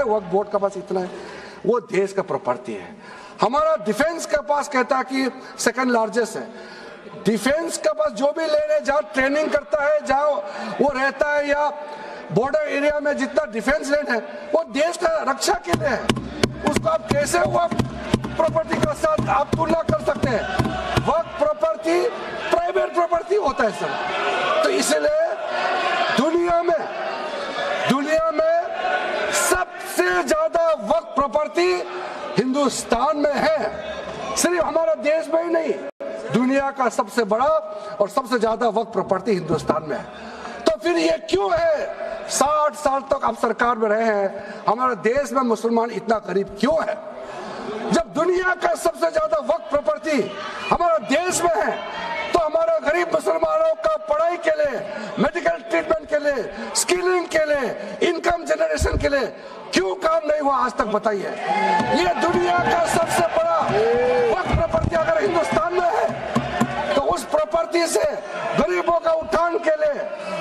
वक्त बोर्ड के पास इतना है, वो देश का प्रॉपर्टी है। हमारा डिफेंस के पास कहता है कि सेकंड लार्जेस्ट है। डिफेंस के पास जो भी ले रहे, जहाँ ट्रेनिंग करता है, जहाँ वो रहता है, या बॉर्डर एरिया में जितना डिफेंस लैंड है वो देश का रक्षा के लिए है। उसको आप कैसे वक्त प्रॉपर्टी के साथ आप तुलना कर सकते हैं? वक्त प्रॉपर्टी प्राइवेट प्रॉपर्टी होता है सर। तो इसलिए दुनिया में सबसे ज्यादा वक्त प्रॉपर्टी हिंदुस्तान में है। सिर्फ हमारा देश में ही नहीं, दुनिया का सबसे बड़ा और सबसे ज्यादा वक्त प्रॉपर्टी हिंदुस्तान में है। तो फिर ये क्यों है 60 साल तक आप सरकार में रहे हैं, हमारे देश में मुसलमान इतना गरीब क्यों है? जब दुनिया का सबसे ज्यादा वक्त प्रॉपर्टी हमारा देश में है, तो हमारा गरीब मुसलमानों का पढ़ाई के लिए, मेडिकल ट्रीटमेंट के लिए, स्किलिंग के लिए, इनकम जनरेशन के लिए क्यों काम नहीं हुआ आज तक? बताइए। ये दुनिया का सबसे बड़ा वक्त प्रॉपर्टी अगर हिंदुस्तान में है, तो उस प्रॉपर्टी से गरीबों का उत्थान के लिए,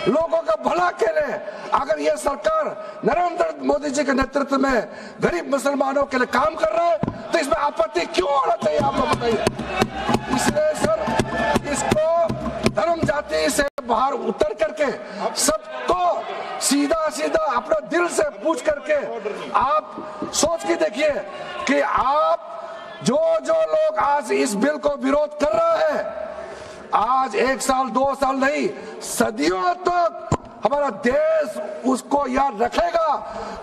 लोगों का भला के लिए अगर ये सरकार नरेंद्र मोदी जी के नेतृत्व में गरीब मुसलमानों के लिए काम कर रहा है, तो इसमें आपत्ति क्यों होना चाहिए? आप लोग बताइए। इसलिए सर, इसको धर्म जाति से बाहर उतर करके सबको सीधा सीधा अपना दिल से पूछ करके आप सोच के देखिए कि आप जो लोग आज इस बिल को विरोध कर रहा है, आज 1 साल 2 साल नहीं, सदियों तक हमारा देश उसको याद रखेगा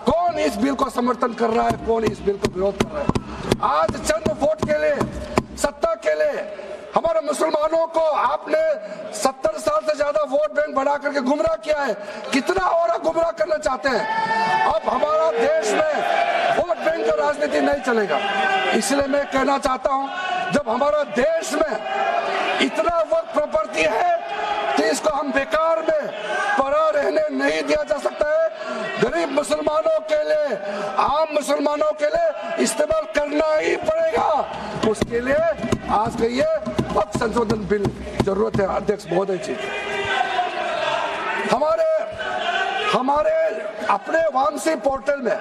कौन इस बिल को समर्थन कर रहा है, कौन इस बिल को विरोध कर रहा है। आज चंद वोट के लिए, सत्ता के लिए हमारे मुसलमानों को आपने 70 साल से ज्यादा वोट बैंक बना करके गुमराह किया है। कितना और गुमराह करना चाहते हैं? अब हमारा देश में वोट बैंक का राजनीति नहीं चलेगा। इसलिए मैं कहना चाहता हूं, जब हमारा देश में इतना वक्त प्रॉपर्टी है, तो इसको हम बेकार में पड़ा रहने नहीं दिया जा सकता है। गरीब मुसलमानों के लिए, आम मुसलमानों के लिए इस्तेमाल करना ही पड़ेगा। उसके लिए आज के ये वक्त संशोधन बिल जरूरत है। अध्यक्ष महोदय जी, हमारे अपने वामसी पोर्टल में,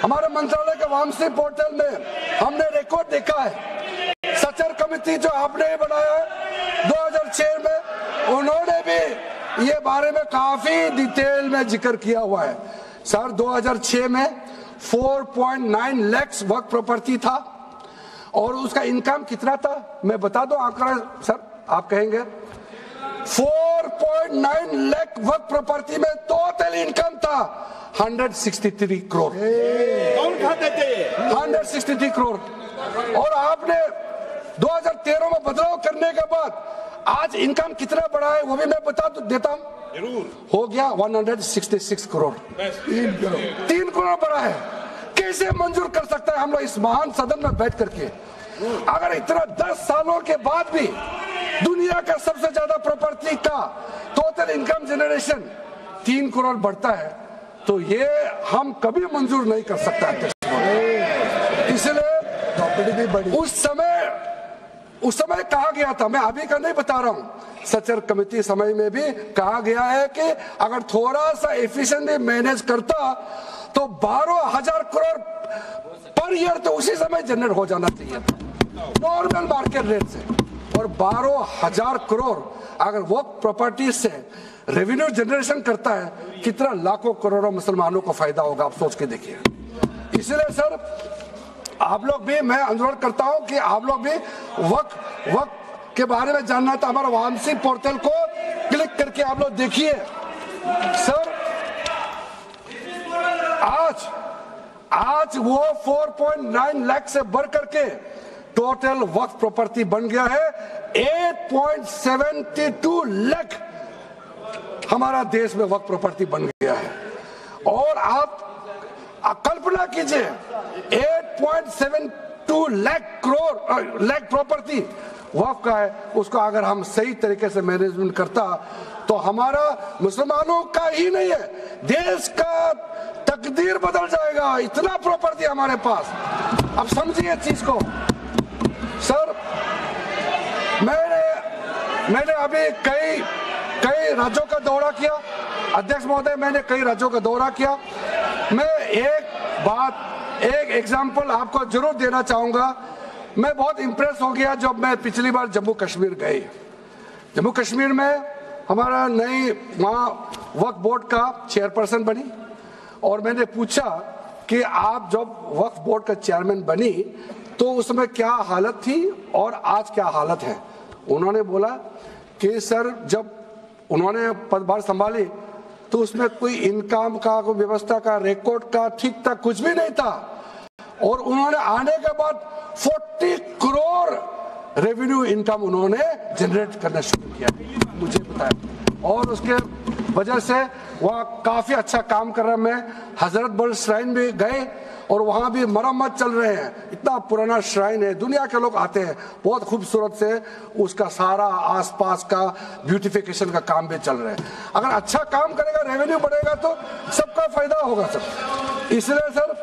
हमारे मंत्रालय के वामसी पोर्टल में हमने रिकॉर्ड देखा है। सचर कमेटी जो आपने बनाया है 2006 में, उन्होंने भी ये बारे में काफी डिटेल में जिक्र किया हुआ है। सर 2006 में 4.9 लाख वक्त प्रॉपर्टी था और उसका इनकम कितना था? मैं बता दूं आंकड़ा सर, आप कहेंगे 4.9 लाख वक्त प्रॉपर्टी में टोटल इनकम था 163 करोड़। कौन खाते थे? 163 करोड़। और आपने 2013 में बदलाव करने के बाद आज इनकम कितना बढ़ा है वो भी मैं बता देता हूं। जरूर। हो गया 166 करोड़। 3 करोड़ बढ़ा है। कैसे मंजूर कर सकता है हम लोग इस महान सदन में बैठ करके? अगर इतना 10 सालों के बाद भी दुनिया का सबसे ज्यादा प्रॉपर्टी का टोटल इनकम जनरेशन 3 करोड़ बढ़ता है, तो ये हम कभी मंजूर नहीं कर सकता। इसलिए उस समय कहा गया था, मैं अभी का नहीं बता रहा हूं, सचर कमेटी समय में भी कहा गया है कि अगर थोड़ा सा एफिशिएंटली मैनेज करता तो 12,000 करोड़ पर ईयर तो उसी समय जनरेट हो जाना चाहिए नॉर्मल मार्केट रेट से। और 12,000 करोड़ अगर वो प्रॉपर्टी से रेवेन्यू जनरेशन करता है, कितना लाखों करोड़ों मुसलमानों को फायदा होगा, आप सोच के देखिए। इसलिए सर आप लोग भी, मैं अनुरोध करता हूं कि आप लोग भी वक्त के बारे में जानना था, हमारा वामसी पोर्टल को क्लिक करके आप लोग देखिए। सर आज वो 4.9 लाख से बढ़ करके टोटल वक्त प्रॉपर्टी बन गया है 8.72 लाख। हमारा देश में वक्त प्रॉपर्टी बन गया है। और आप कल्पना कीजिए 8.72 लाख प्रॉपर्टी वक्फ का है, उसको अगर हम सही तरीके से मैनेजमेंट करता तो हमारा मुसलमानों का ही नहीं है, देश का तकदीर बदल जाएगा। इतना प्रॉपर्टी हमारे पास। अब समझिए चीज को। सर मैंने अभी कई राज्यों का दौरा किया। अध्यक्ष महोदय, मैंने कई राज्यों का दौरा किया। मैं एक बात, एक एग्जांपल आपको जरूर देना चाहूंगा। मैं बहुत इंप्रेस हो गया जब मैं पिछली बार जम्मू कश्मीर गई। जम्मू कश्मीर में हमारा नई वहाँ वक्फ बोर्ड का चेयरपर्सन बनी और मैंने पूछा कि आप जब वक्फ बोर्ड का चेयरमैन बनी तो उसमें क्या हालत थी और आज क्या हालत है। उन्होंने बोला कि सर जब उन्होंने पदभार संभाली तो उसमें कोई इनकम का, कोई व्यवस्था का, रिकॉर्ड का ठीक ठाक कुछ भी नहीं था और उन्होंने आने के बाद 40 करोड़ रेवेन्यू इनकम उन्होंने जनरेट करना शुरू किया, मुझे बताया। और उसके वजह से वहाँ काफी अच्छा काम कर रहा है। मैं हजरत बल श्राइन भी गए और वहाँ भी मरम्मत चल रहे हैं। इतना पुराना श्राइन है, दुनिया के लोग आते हैं, बहुत खूबसूरत से उसका सारा आसपास का ब्यूटिफिकेशन का काम भी चल रहा है। अगर अच्छा काम करेगा, रेवेन्यू बढ़ेगा तो सबका फायदा होगा सर। इसलिए सर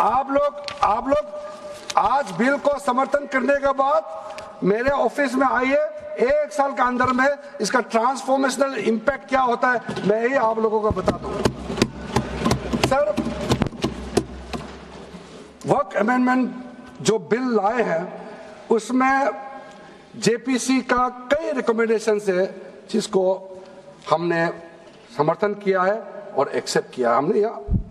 आप लोग आज बिल को समर्थन करने के बाद मेरे ऑफिस में आइए, 1 साल के अंदर में इसका ट्रांसफॉर्मेशनल इंपैक्ट क्या होता है मैं ही आप लोगों को बता दूंगा। सर वक्फ अमेंडमेंट जो बिल लाए हैं उसमें जेपीसी का कई रिकमेंडेशन है जिसको हमने समर्थन किया है और एक्सेप्ट किया हमने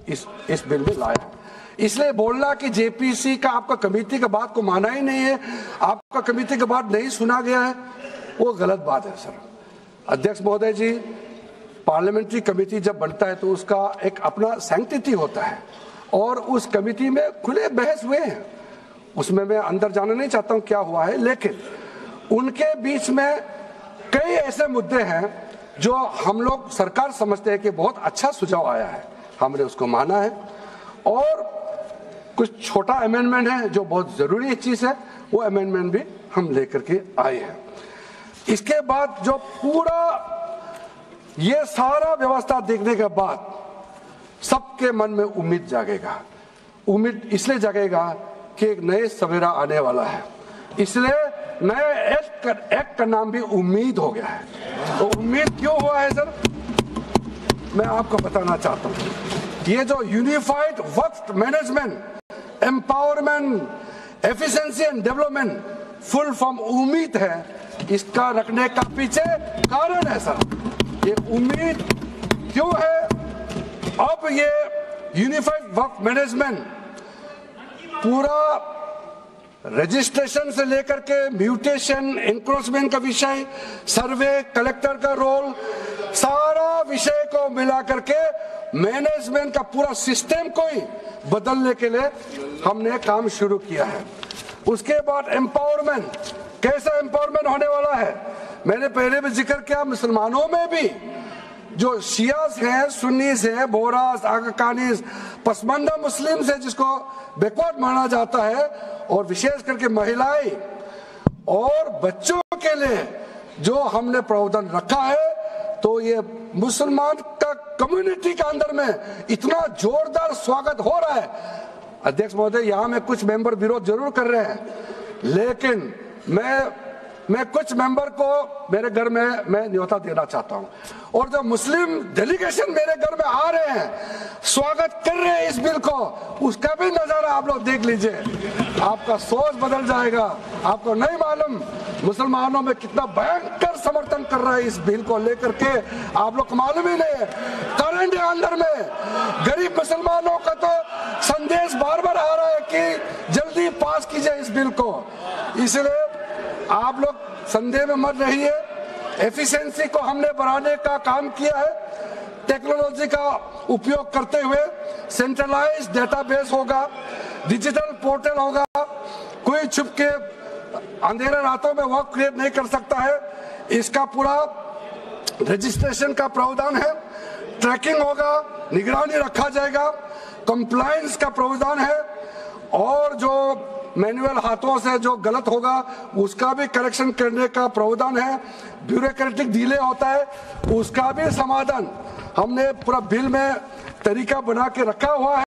इस बिल में लाया है। इसलिए बोलना कि जेपीसी का आपका कमेटी के बात को माना ही नहीं है, आपका कमेटी के बात नहीं सुना गया है, वो गलत बात है सर। अध्यक्ष महोदय जी, पार्लियामेंट्री कमेटी जब बनता है तो उसका एक अपना सैंक्टिटी होता है और उस कमेटी में खुले बहस हुए हैं। उसमें मैं अंदर जाना नहीं चाहता हूं क्या हुआ है, लेकिन उनके बीच में कई ऐसे मुद्दे हैं जो हम लोग सरकार समझते हैं कि बहुत अच्छा सुझाव आया है, हमने उसको माना है। और कुछ छोटा अमेंडमेंट है जो बहुत जरूरी चीज है, वो अमेंडमेंट भी हम लेकर के आए हैं। इसके बाद जो पूरा ये सारा व्यवस्था देखने के बाद सबके मन में उम्मीद जागेगा। उम्मीद इसलिए जागेगा कि एक नए सवेरा आने वाला है, इसलिए नए एक्ट का नाम भी उम्मीद हो गया है। तो उम्मीद क्यों हुआ है सर, मैं आपको बताना चाहता हूँ। ये जो unified Waqf management, empowerment, efficiency and development, full form उम्मीद है, इसका रखने का पीछे कारण है सर। ये उम्मीद क्यों है, अब ये यूनिफाइड वक्फ मैनेजमेंट पूरा रजिस्ट्रेशन से लेकर के म्यूटेशन, एनक्रोचमेंट का विषय, सर्वे, कलेक्टर का रोल, सारा विषय को मिला करके मैनेजमेंट का पूरा सिस्टम को ही बदलने के लिए हमने काम शुरू किया है। उसके बाद एम्पावरमेंट, कैसा एम्पावरमेंट होने वाला है, मैंने पहले भी जिक्र किया, मुसलमानों में भी जो शियास हैं, सुन्नीस हैं, बोहरास, आगाकानीस, पसमानदा मुस्लिम्स है जिसको बैकवर्ड माना जाता है, और विशेष करके महिलाएं और बच्चों के लिए जो हमने प्रावधान रखा है, तो ये मुसलमान का कम्युनिटी के अंदर में इतना जोरदार स्वागत हो रहा है। अध्यक्ष महोदय, यहाँ में कुछ मेंबर विरोध जरूर कर रहे हैं, लेकिन मैं कुछ मेंबर को मेरे घर में मैं न्योता देना चाहता हूं, और जो मुस्लिम डेलीगेशन मेरे घर में आ रहे हैं, स्वागत कर रहे हैं इस बिल को, उसका भी नजारा आप लोग देख लीजिए, आपका सोच बदल जाएगा। आपको नहीं मालूम मुसलमानों में कितना भयंकर समर्थन कर रहा है इस बिल को लेकर के, आप लोग को मालूम ही नहीं है। करंट अंदर में गरीब मुसलमानों का तो संदेश बार बार आ रहा है कि जल्दी पास कीजिए इस बिल को, इसलिए आप लोग संदेह में मत रहिए। एफिशिएंसी को हमने बढ़ाने का काम किया है, टेक्नोलॉजी का उपयोग करते हुए सेंट्रलाइज्ड डेटाबेस होगा, डिजिटल पोर्टल होगा, कोई छुप के अंधेरे रातों में वर्क क्रिएट नहीं कर सकता है, इसका पूरा रजिस्ट्रेशन का प्रावधान है, ट्रैकिंग होगा, निगरानी रखा जाएगा, कंप्लायंस का प्रावधान है, और जो मैनुअल हाथों से जो गलत होगा उसका भी करेक्शन करने का प्रावधान है, ब्यूरोक्रेटिक डिले होता है उसका भी समाधान हमने पूरा बिल में तरीका बना के रखा हुआ है।